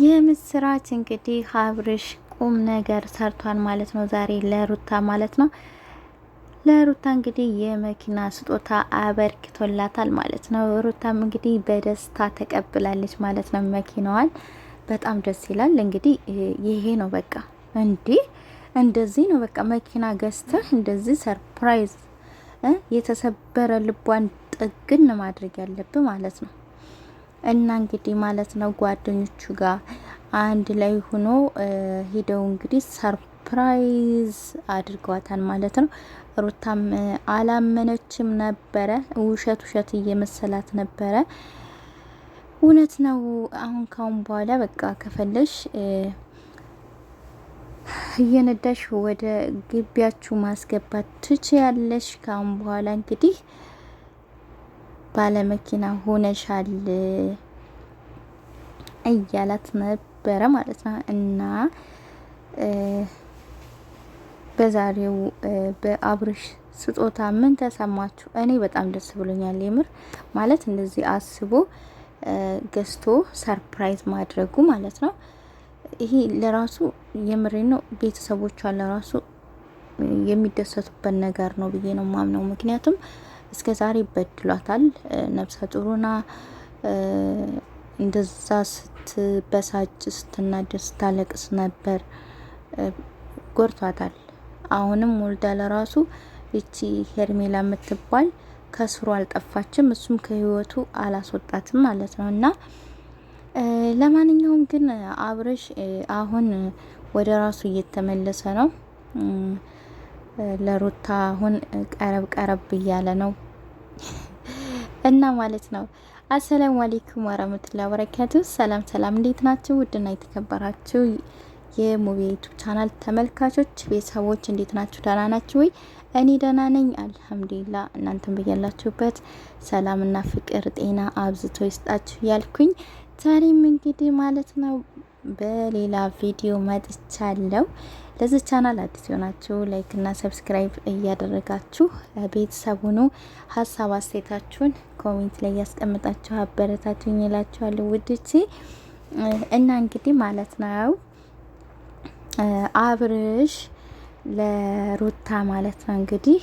የምስራች እንግዲህ አብርሽ ቁም ነገር ሰርቷል ማለት ነው። ዛሬ ለሩታ ማለት ነው። ለሩታ እንግዲህ የመኪና ስጦታ አበርክቶላታል ማለት ነው። ሩታም እንግዲህ በደስታ ተቀብላለች ማለት ነው መኪናዋን። በጣም ደስ ይላል። እንግዲህ ይሄ ነው በቃ እንደዚህ ነው በቃ መኪና ገዝተህ እንደዚህ ሰርፕራይዝ የተሰበረ ልቧን ጥግን ማድረግ ያለብህ ማለት ነው። እና እንግዲህ ማለት ነው ጓደኞቹ ጋር አንድ ላይ ሆኖ ሄደው እንግዲህ ሰርፕራይዝ አድርገዋታል ማለት ነው። ሩታም አላመነችም ነበረ። ውሸት እየመሰላት ነበረ። እውነት ነው። አሁን ካሁን በኋላ በቃ ከፈለሽ እየነዳሽ ወደ ግቢያችሁ ማስገባት ትችያለሽ። ካሁን በኋላ እንግዲህ ባለመኪና ሆነሻል እያላት ነበረ ማለት ነው። እና በዛሬው በአብርሽ ስጦታ ምን ተሰማችሁ? እኔ በጣም ደስ ብሎኛል የምር ማለት እንደዚህ አስቦ ገዝቶ ሰርፕራይዝ ማድረጉ ማለት ነው። ይሄ ለራሱ የምሬ ነው። ቤተሰቦቿ ለራሱ የሚደሰቱበት ነገር ነው ብዬ ነው ማምነው። ምክንያቱም እስከ ዛሬ በድሏታል። ነፍሰ ጡሩና እንደዛ ስትበሳጭ ስትናደድ ስታለቅስ ነበር። ጎርቷታል። አሁንም ወልዳ ለራሱ እቺ ሄርሜላ የምትባል ከስሩ አልጠፋችም። እሱም ከህይወቱ አላስወጣትም ማለት ነው። እና ለማንኛውም ግን አብርሽ አሁን ወደ ራሱ እየተመለሰ ነው። ለሩታ አሁን ቀረብ እያለ ነው እና ማለት ነው። አሰላሙ አለይኩም ወራህመቱላሂ ወበረካቱ። ሰላም እንዴት ናችሁ? ውድና የተከበራችሁ የሙቤ ዩቲዩብ ቻናል ተመልካቾች ቤተሰቦች እንዴት ናችሁ? ደህና ናችሁ ወይ? እኔ ደህና ነኝ አልሐምዱሊላህ። እናንተም በያላችሁበት ሰላምና ፍቅር ጤና አብዝቶ ይስጣችሁ ያልኩኝ ዛሬም እንግዲህ ማለት ነው በሌላ ቪዲዮ መጥቻለሁ። ለዚህ ቻናል አዲስ የሆናችሁ ላይክ እና ሰብስክራይብ እያደረጋችሁ ቤተሰቡኑ ሀሳብ አስተያየታችሁን ኮሜንት ላይ ያስቀምጣችሁ አበረታቱኝ እላችኋለሁ ውድቼ። እና እንግዲህ ማለት ነው አብርሽ ለሩታ ማለት ነው እንግዲህ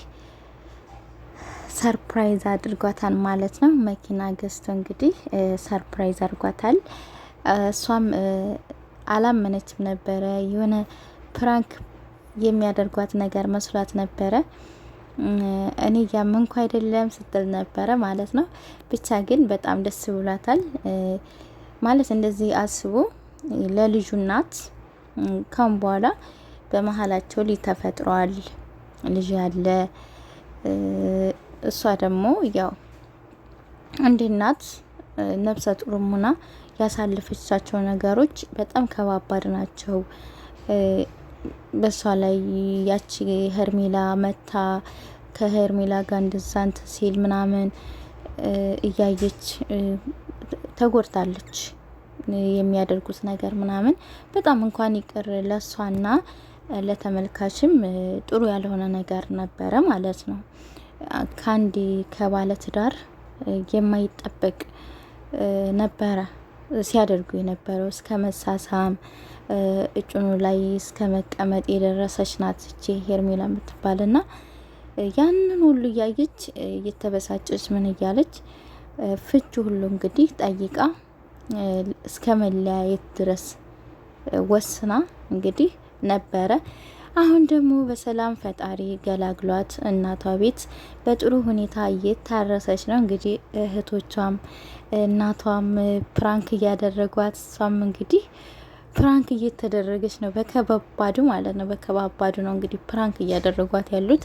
ሰርፕራይዝ አድርጓታል ማለት ነው። መኪና ገዝቶ እንግዲህ ሰርፕራይዝ አድርጓታል። እሷም አላመነችም ነበረ። የሆነ ፕራንክ የሚያደርጓት ነገር መስሏት ነበረ። እኔ ያመንኩ አይደለም ስትል ነበረ ማለት ነው። ብቻ ግን በጣም ደስ ብሏታል ማለት እንደዚህ አስቦ ለልጁ እናት ካሁን በኋላ በመሀላቸው ልጅ ተፈጥሯል። ልጅ ያለ እሷ ደግሞ ያው እንደ እናት ነፍሰ ጡርም ሆና ያሳለፈቻቸው ነገሮች በጣም ከባባድ ናቸው። በሷ ላይ ያቺ ሄርሜላ መታ ከሄርሜላ ጋር እንደዛንት ሲል ምናምን እያየች ተጎድታለች። የሚያደርጉት ነገር ምናምን በጣም እንኳን ይቅር ለሷና ለተመልካችም ጥሩ ያልሆነ ነገር ነበረ ማለት ነው። ካንዲ ከባለ ትዳር የማይጠበቅ ነበረ ሲያደርጉ የነበረው እስከ መሳሳም እጭኑ ላይ እስከ መቀመጥ የደረሰች ናት እቺ ሄርሜላ የምትባልና ያንን ሁሉ እያየች እየተበሳጨች ምን እያለች ፍቹ ሁሉ እንግዲህ ጠይቃ እስከ መለያየት ድረስ ወስና እንግዲህ ነበረ። አሁን ደግሞ በሰላም ፈጣሪ ገላግሏት እናቷ ቤት በጥሩ ሁኔታ እየታረሰች ነው። እንግዲህ እህቶቿም እናቷም ፕራንክ እያደረጓት እሷም እንግዲህ ፕራንክ እየተደረገች ነው። በከባባዱ ማለት ነው። በከባባዱ ነው እንግዲህ ፕራንክ እያደረጓት ያሉት።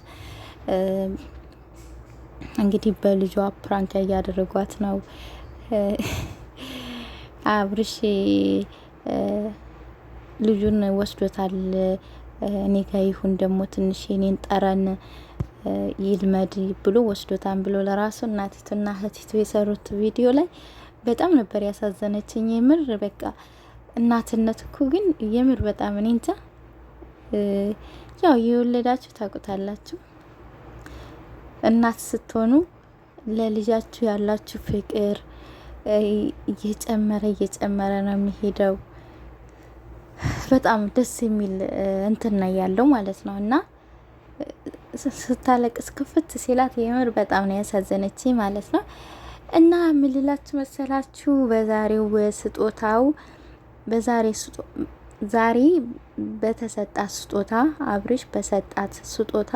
እንግዲህ በልጇ ፕራንክ እያደረጓት ነው። አብርሽ ልጁን ወስዶታል። እኔ ጋ ይሁን ደግሞ ትንሽ የኔን ጠረን ይልመድ ብሎ ወስዶታል ብሎ ለራሱ እናቲቱና እህቲቱ የሰሩት ቪዲዮ ላይ በጣም ነበር ያሳዘነችኝ። የምር በቃ እናትነት እኮ ግን የምር በጣም እኔ እንጃ። ያው የወለዳችሁ ታውቁታላችሁ። እናት ስትሆኑ ለልጃችሁ ያላችሁ ፍቅር እየጨመረ ነው የሚሄደው። በጣም ደስ የሚል እንትን ነው ያለው ማለት ነው። እና ስታለቅስ ክፍት ሲላት የምር በጣም ነው ያሳዘነች ማለት ነው። እና ምን ልላችሁ መሰላችሁ በዛሬው ስጦታው ዛሬ በተሰጣት ስጦታ አብርሽ በሰጣት ስጦታ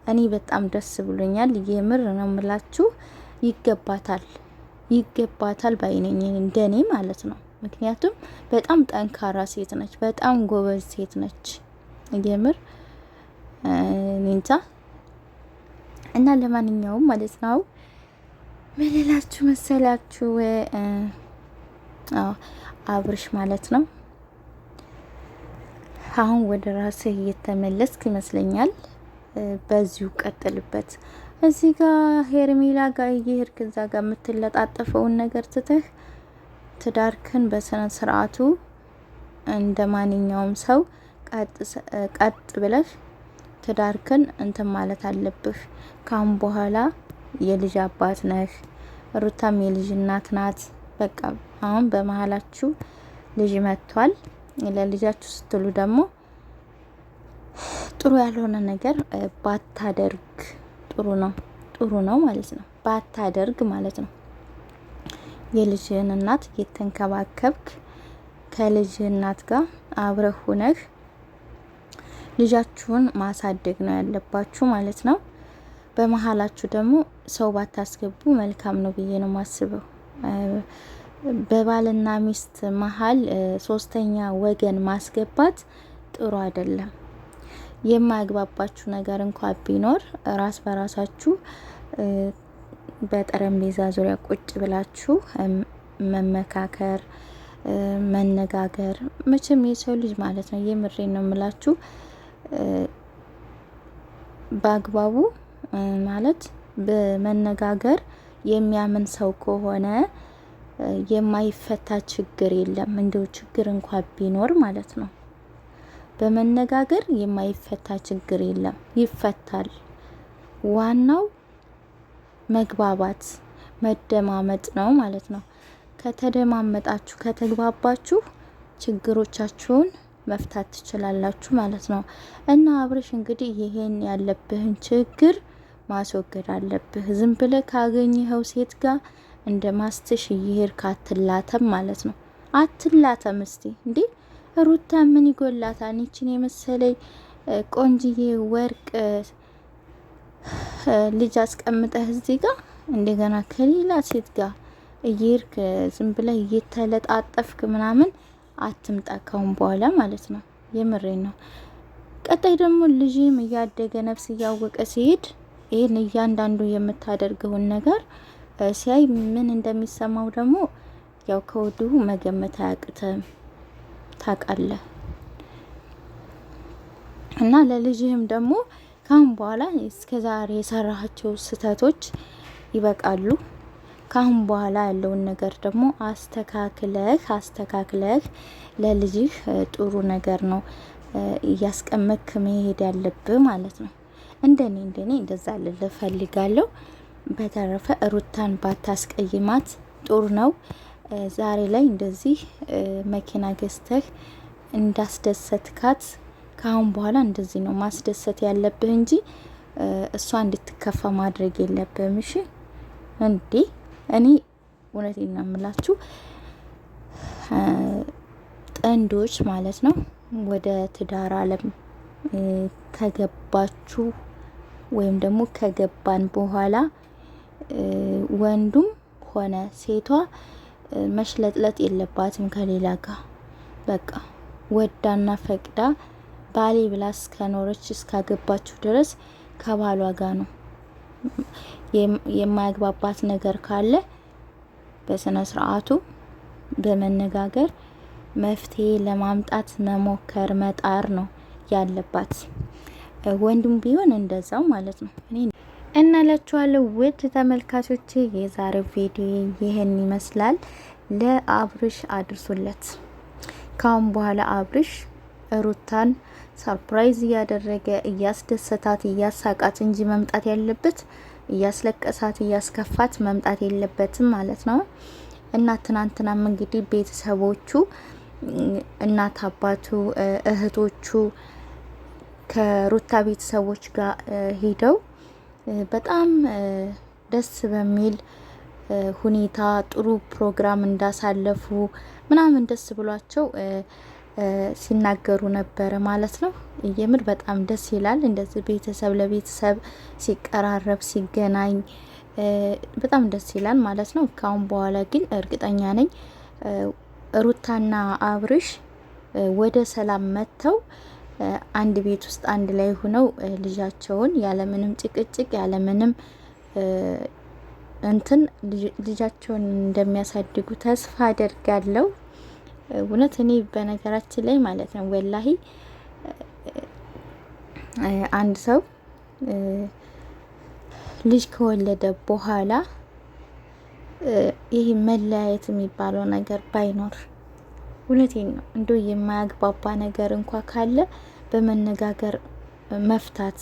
እኔ በጣም ደስ ብሎኛል። የምር ነው የምላችሁ። ይገባታል ባይነኝ እንደኔ ማለት ነው። ምክንያቱም በጣም ጠንካራ ሴት ነች፣ በጣም ጎበዝ ሴት ነች። የምር እንጃ። እና ለማንኛውም ማለት ነው ምን ልላችሁ መሰላችሁ አብርሽ ማለት ነው አሁን ወደ ራስህ እየተመለስክ ይመስለኛል። በዚሁ ቀጥልበት። እዚህ ጋር ሄርሜላ ጋር እየሄድክ እዛ ጋር የምትለጣጠፈውን ነገር ትተህ ትዳርክን በስነ ስርዓቱ እንደ ማንኛውም ሰው ቀጥ ብለህ ትዳርክን እንትን ማለት አለብህ። ካሁን በኋላ የልጅ አባት ነህ፣ ሩታም የልጅ እናት ናት። በቃ አሁን በመሀላችሁ ልጅ መጥቷል። ለልጃችሁ ስትሉ ደግሞ ጥሩ ያልሆነ ነገር ባታደርግ ጥሩ ነው ማለት ነው። ባታደርግ ማለት ነው። የልጅህን እናት እየተንከባከብክ ከልጅ እናት ጋር አብረህ ሆነህ ልጃችሁን ማሳደግ ነው ያለባችሁ ማለት ነው። በመሀላችሁ ደግሞ ሰው ባታስገቡ መልካም ነው ብዬ ነው ማስበው። በባልና ሚስት መሀል ሶስተኛ ወገን ማስገባት ጥሩ አይደለም። የማያግባባችሁ ነገር እንኳን ቢኖር ራስ በራሳችሁ በጠረጴዛ ዙሪያ ቁጭ ብላችሁ መመካከር፣ መነጋገር። መቼም የሰው ልጅ ማለት ነው የምሬን ነው የምላችሁ በአግባቡ ማለት በመነጋገር የሚያምን ሰው ከሆነ የማይፈታ ችግር የለም። እንደው ችግር እንኳን ቢኖር ማለት ነው በመነጋገር የማይፈታ ችግር የለም፣ ይፈታል። ዋናው መግባባት መደማመጥ ነው ማለት ነው። ከተደማመጣችሁ ከተግባባችሁ ችግሮቻችሁን መፍታት ትችላላችሁ ማለት ነው። እና አብርሽ እንግዲህ ይሄን ያለብህን ችግር ማስወገድ አለብህ። ዝም ብለህ ካገኘኸው ሴት ጋር እንደ ማስትሽ እየሄድክ አትላተም ማለት ነው። አትላተም እስቲ እንዴ! ሩታ ምን ይጎላታል? ይችን የመሰለኝ ቆንጅዬ ወርቅ ልጅ አስቀምጠህ እዚህ ጋር እንደገና ከሌላ ሴት ጋር እየሄድክ ዝም ብለህ እየተለጣጠፍክ ምናምን አትምጣ ካሁን በኋላ ማለት ነው። የምሬን ነው። ቀጣይ ደግሞ ልጅም እያደገ ነፍስ እያወቀ ሲሄድ ይሄን እያንዳንዱ የምታደርገውን ነገር ሲያይ ምን እንደሚሰማው ደግሞ ያው ከወዲሁ መገመት አያቅትም፣ ታውቃለህ። እና ለልጅህም ደግሞ ካሁን በኋላ እስከዛሬ የሰራሃቸው ስህተቶች ይበቃሉ። ካሁን በኋላ ያለውን ነገር ደግሞ አስተካክለህ ለልጅህ ጥሩ ነገር ነው እያስቀመጥክ መሄድ ያለብህ ማለት ነው። እንደኔ እንደዛ ልልህ ፈልጋለሁ። በተረፈ ሩታን ባታስቀይማት ጥሩ ነው። ዛሬ ላይ እንደዚህ መኪና ገዝተህ እንዳስደሰትካት ካሁን በኋላ እንደዚህ ነው ማስደሰት ያለብህ እንጂ እሷ እንድትከፋ ማድረግ የለብህም። እሺ እንዴ! እኔ እውነቴን ነው የምላችሁ ጥንዶች ማለት ነው ወደ ትዳር ዓለም ከገባችሁ ወይም ደግሞ ከገባን በኋላ ወንዱም ሆነ ሴቷ መሽለጥለጥ የለባትም ከሌላ ጋር። በቃ ወዳና ፈቅዳ ባሌ ብላ እስከኖረች እስካገባችሁ ድረስ ከባሏ ጋር ነው። የማያግባባት ነገር ካለ በስነ ስርዓቱ በመነጋገር መፍትሄ ለማምጣት መሞከር መጣር ነው ያለባት። ወንዱም ቢሆን እንደዛው ማለት ነው። እና ላችኋለሁ ውድ ተመልካቾቼ የዛሬው ቪዲዮ ይሄን ይመስላል። ለአብርሽ አድርሱለት። ካሁን በኋላ አብርሽ ሩታን ሰርፕራይዝ እያደረገ እያስደሰታት እያሳቃት እንጂ መምጣት ያለበት እያስለቀሳት እያስከፋት መምጣት የለበትም ማለት ነው። እና ትናንትናም እንግዲህ ቤተሰቦቹ እናት አባቱ፣ እህቶቹ ከሩታ ቤተሰቦች ጋር ሄደው በጣም ደስ በሚል ሁኔታ ጥሩ ፕሮግራም እንዳሳለፉ ምናምን ደስ ብሏቸው ሲናገሩ ነበረ ማለት ነው። የምር በጣም ደስ ይላል እንደዚህ ቤተሰብ ለቤተሰብ ሲቀራረብ ሲገናኝ በጣም ደስ ይላል ማለት ነው። ካሁን በኋላ ግን እርግጠኛ ነኝ ሩታና አብርሽ ወደ ሰላም መጥተው አንድ ቤት ውስጥ አንድ ላይ ሆነው ልጃቸውን ያለምንም ጭቅጭቅ ያለምንም እንትን ልጃቸውን እንደሚያሳድጉ ተስፋ አደርጋለሁ። እውነት እኔ በነገራችን ላይ ማለት ነው ወላሂ አንድ ሰው ልጅ ከወለደ በኋላ ይህ መለያየት የሚባለው ነገር ባይኖር እውነቴን ነው። እንደው የማያግባባ ነገር እንኳ ካለ በመነጋገር መፍታት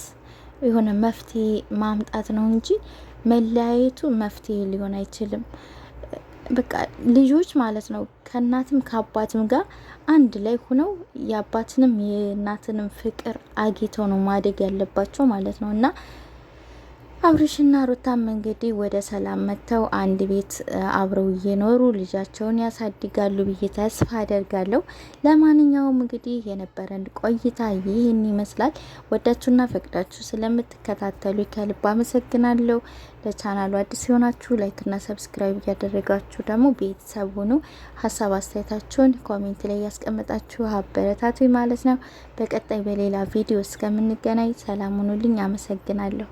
የሆነ መፍትሄ ማምጣት ነው እንጂ መለያየቱ መፍትሄ ሊሆን አይችልም። በቃ ልጆች ማለት ነው ከእናትም ከአባትም ጋር አንድ ላይ ሆነው የአባትንም የእናትንም ፍቅር አግኝተው ነው ማደግ ያለባቸው ማለት ነው። እና አብርሽና ሩታም እንግዲህ ወደ ሰላም መጥተው አንድ ቤት አብረው እየኖሩ ልጃቸውን ያሳድጋሉ ብዬ ተስፋ አደርጋለሁ። ለማንኛውም እንግዲህ የነበረን ቆይታ ይህን ይመስላል። ወዳችሁና ፈቅዳችሁ ስለምትከታተሉ ከልብ አመሰግናለሁ። ለቻናሉ አዲስ የሆናችሁ ላይክና ሰብስክራይብ እያደረጋችሁ ደግሞ ቤተሰብ ሁኑ። ሀሳብ አስተያየታችሁን ኮሜንት ላይ ያስቀምጣችሁ አበረታቱ ማለት ነው። በቀጣይ በሌላ ቪዲዮ እስከምንገናኝ ሰላም ሁኑልኝ። አመሰግናለሁ።